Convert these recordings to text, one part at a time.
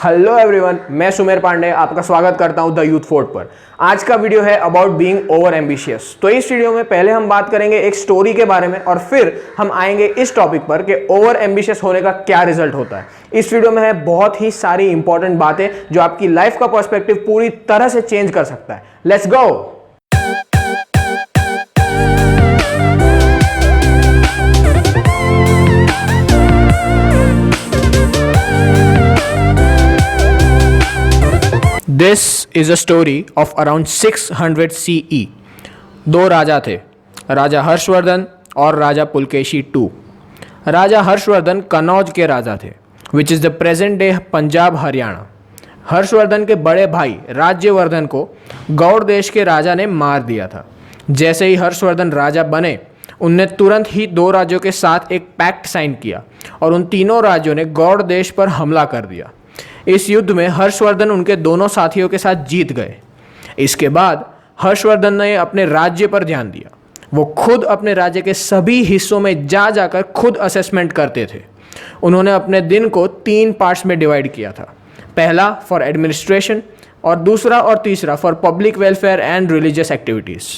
Hello everyone, मैं सुमेर पांडे आपका स्वागत करता हूं द यूथ फोर्ट पर। आज का वीडियो है अबाउट बीइंग ओवर एम्बिशियस। तो इस वीडियो में पहले हम बात करेंगे एक स्टोरी के बारे में और फिर हम आएंगे इस टॉपिक पर कि ओवर एम्बिशियस होने का क्या रिजल्ट होता है। इस वीडियो में है बहुत ही सारी इंपॉर्टेंट बातें जो आपकी लाइफ का पर्सपेक्टिव पूरी तरह से चेंज कर सकता है। Let's go. This is a story of around 600 CE। दो राजा थे, राजा हर्षवर्धन और राजा पुलकेशी II। राजा हर्षवर्धन कनौज के राजा थे, which is the present day Punjab Haryana. Harshvardhan के बड़े भाई राज्यवर्धन को गौड़ देश के राजा ने मार दिया था। जैसे ही हर्षवर्धन राजा बने, उनने तुरंत ही दो राज्यों के साथ एक पैक्ट साइन किया और उन तीनों राज्यों ने गौड़ देश पर हमला कर दिया। इस युद्ध में हर्षवर्धन उनके दोनों साथियों के साथ जीत गए। इसके बाद हर्षवर्धन ने अपने राज्य पर ध्यान दिया। वो खुद अपने राज्य के सभी हिस्सों में जाकर खुद असेसमेंट करते थे। उन्होंने अपने दिन को 3 पार्ट्स में डिवाइड किया था। पहला फॉर एडमिनिस्ट्रेशन और दूसरा और तीसरा for public welfare and religious activities.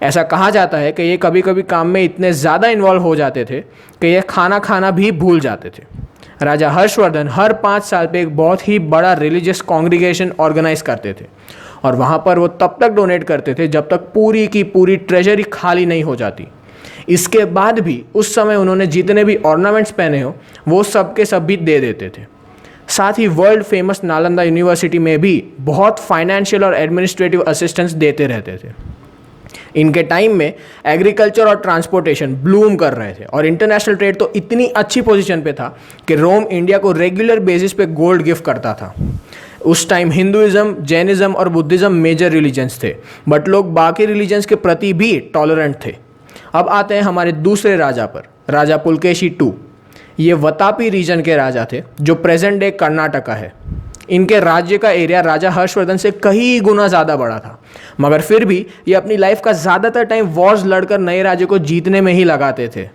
ऐसा कहा जाता है कि ये कभी कभी काम में इतने ज़्यादा इन्वॉल्व हो जाते थे कि ये खाना भी भूल जाते थे। राजा हर्षवर्धन हर 5 साल पे एक बहुत ही बड़ा रिलीजियस कॉन्ग्रीगेशन ऑर्गेनाइज करते थे और वहाँ पर वो तब तक डोनेट करते थे जब तक पूरी की पूरी ट्रेजरी खाली नहीं हो जाती। इसके बाद भी उस समय उन्होंने जितने भी ऑर्नामेंट्स पहने हो वो सब के सब भी दे देते थे। साथ ही वर्ल्ड फेमस नालंदा यूनिवर्सिटी में भी बहुत फाइनेंशियल और एडमिनिस्ट्रेटिव असिस्टेंस देते रहते थे। इनके टाइम में एग्रीकल्चर और ट्रांसपोर्टेशन ब्लूम कर रहे थे और इंटरनेशनल ट्रेड तो इतनी अच्छी पोजीशन पे था कि रोम इंडिया को रेगुलर बेसिस पे गोल्ड गिफ्ट करता था। उस टाइम हिंदुइज्म, जैनिज्म और बुद्धिज्म मेजर रिलीजन्स थे, बट लोग बाकी रिलीजन्स के प्रति भी टॉलरेंट थे। अब आते हैं हमारे दूसरे राजा पर, राजा पुलकेशी II। ये वतापी रीजन के राजा थे जो प्रेजेंट डे कर्नाटका है। इनके राज्य का एरिया राजा हर्षवर्धन से कई गुना ज़्यादा बड़ा था, मगर फिर भी ये अपनी लाइफ का ज़्यादातर टाइम वॉर्स लड़कर नए राज्य को जीतने में ही लगाते थे।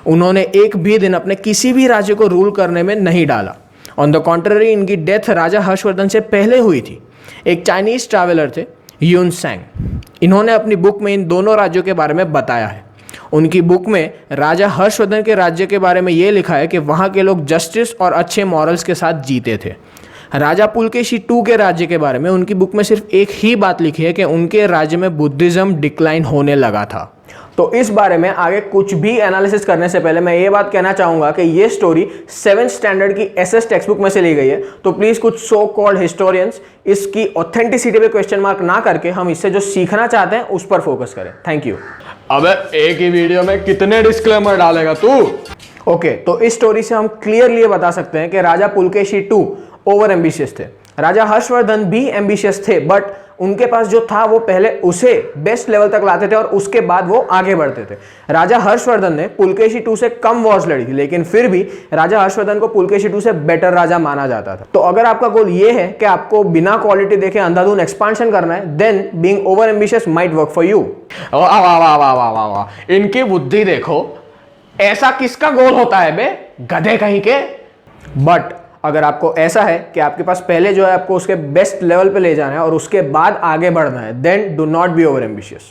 उन्होंने एक भी दिन अपने किसी भी राज्य को रूल करने में नहीं डाला। ऑन द कॉन्ट्ररी, इनकी डेथ राजा हर्षवर्धन से पहले हुई थी। एक चाइनीज़ ट्रैवलर थे, ह्यून सैंग। इन्होंने अपनी बुक में इन दोनों राज्यों के बारे में बताया है। उनकी बुक में राजा हर्षवर्धन के राज्य के बारे में ये लिखा है कि वहाँ के लोग जस्टिस और अच्छे मॉरल्स के साथ जीते थे। राजा पुलकेशी II के राज्य के बारे में उनकी बुक में सिर्फ एक ही बात लिखी है कि उनके राज्य में बुद्धिज्म डिक्लाइन होने लगा था। तो इस बारे में आगे कुछ भी एनालिसिस करने से पहले मैं ये बात कहना चाहूँगा कि ये स्टोरी 7th स्टैंडर्ड की SS टेक्स्ट बुक में से ली गई है। तो प्लीज़ कुछ सो कॉल्ड हिस्टोरियंस इसकी ऑथेंटिसिटी पे क्वेश्चन मार्क ना करके हम इससे जो सीखना चाहते हैं उस पर फोकस करें। Thank you. अबे एक ही वीडियो में कितने डिस्क्लेमर डालेगा तू? ओके, तो इस स्टोरी से हम क्लियरली बता सकते हैं कि राजा पुलकेशी II ओवर एम्बिशियस थे। राजा हर्षवर्धन भी एम्बिशियस थे, बट उनके पास जो था वो पहले उसे बेस्ट लेवल तक लाते थे और उसके बाद वो आगे बढ़ते थे। राजा हर्षवर्धन ने पुलकेशी II से कम वॉर्स लड़ी थी, लेकिन फिर भी राजा हर्षवर्धन को पुलकेशी II से बेटर राजा माना जाता था। तो अगर आपका गोल ये है कि आपको बिना क्वालिटी देखे अंधाधुंध एक्सपांशन करना है, then being over ambitious might work for you. वाह वाह वाह वाह वाह वाह, इनकी बुद्धि देखो। ऐसा किसका गोल होता है बे, गधे कहीं के। बट अगर आपको ऐसा है कि आपके पास पहले जो है आपको उसके बेस्ट लेवल पे ले जाना है और उसके बाद आगे बढ़ना है, then do not be over ambitious.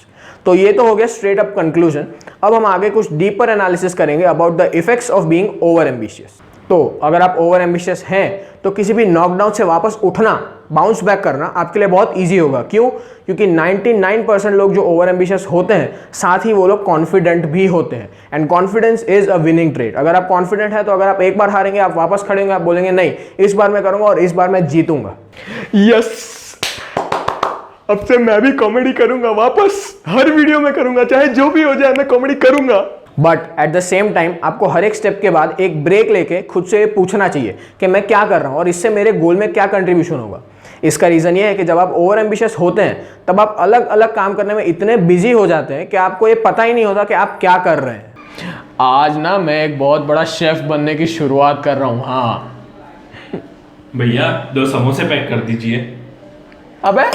तो ये तो हो गया स्ट्रेट अप कंक्लूजन। अब हम आगे कुछ डीपर एनालिसिस करेंगे about the effects of being over ambitious. तो अगर आप ओवर एम्बिशियस हैं तो किसी भी नॉकडाउन से वापस उठना, बाउंस बैक करना आपके लिए बहुत इजी होगा। क्यों? क्योंकि 99% लोग जो ओवर एम्बिशियस होते हैं, साथ ही वो लोग कॉन्फिडेंट भी होते हैं। And confidence is a winning trade. अगर आप कॉन्फिडेंट है तो अगर आप एक बार हारेंगे, आप वापस खड़े होंगे, आप बोलेंगे नहीं इस बार मैं करूंगा और इस बार मैं जीतूंगा। यस, अब से मैं भी कॉमेडी करूंगा, वापस हर वीडियो में करूंगा, चाहे जो भी हो जाए मैं कॉमेडी करूंगा। But at the same time आपको हर एक स्टेप के बाद एक ब्रेक लेके खुद से पूछना चाहिए कि मैं क्या कर रहा हूँ और इससे मेरे गोल में क्या कंट्रीब्यूशन होगा। इसका रीज़न ये है कि जब आप ओवर एम्बिशियस होते हैं तब आप अलग अलग काम करने में इतने बिजी हो जाते हैं कि आपको ये पता ही नहीं होता कि आप क्या कर रहे हैं। आज ना मैं एक बहुत बड़ा शेफ बनने की शुरुआत कर रहा हूँ। हाँ भैया 2 समोसे पैक कर दीजिए। अबे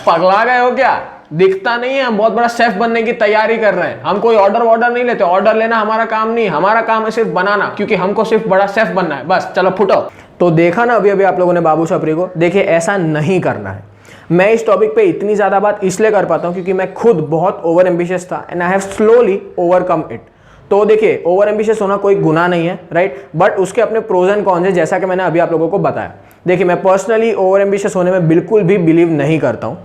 पगला गए हो क्या? दिखता नहीं है हम बहुत बड़ा शेफ बनने की तैयारी कर रहे हैं। हम कोई ऑर्डर नहीं लेते। ऑर्डर लेना हमारा काम नहीं, हमारा काम है सिर्फ बनाना, क्योंकि हमको सिर्फ बड़ा शेफ बनना है। बस चलो फुटो। तो देखा ना अभी अभी आप लोगों ने बाबू छपरी को, देखिए ऐसा नहीं करना है। मैं इस टॉपिक पे इतनी ज़्यादा बात इसलिए कर पाता हूँ क्योंकि मैं खुद बहुत ओवर एम्बिशियस था and I have slowly overcome it. तो देखिए ओवर एम्बिशियस होना कोई गुनाह नहीं है, राइट, बट उसके अपने प्रोज एंड कॉन्स है, जैसा कि मैंने अभी आप लोगों को बताया। देखिए मैं पर्सनली ओवर एम्बिशियस होने में बिल्कुल भी बिलीव नहीं करता हूँ।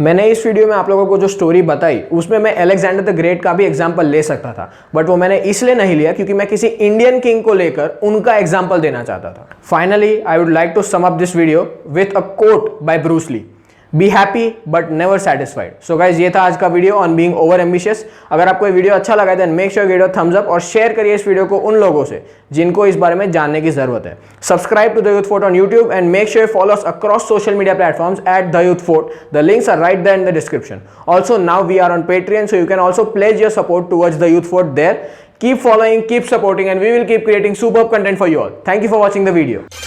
मैंने इस वीडियो में आप लोगों को जो स्टोरी बताई उसमें मैं अलेक्जेंडर द ग्रेट का भी एग्जांपल ले सकता था, बट वो मैंने इसलिए नहीं लिया क्योंकि मैं किसी इंडियन किंग को लेकर उनका एग्जांपल देना चाहता था। Finally I would like to sum up this video with a quote by Bruce Lee, be happy but never satisfied. So guys ये था आज का video on being over ambitious. अगर आपको ये वीडियो अच्छा लगा then make sure give it a thumbs up और शेयर करिए इस वीडियो को उन लोगों से जिनको इस बारे में जानने की जरूरत है। Subscribe to the youth fort on YouTube and make sure follow us across social media platforms at the youth fort. The links are right there in the description. Also now we are on Patreon, so you can also pledge your support towards the Youth Fort there. Keep following, keep supporting, and we will keep creating superb content for you all. Thank you for watching the video.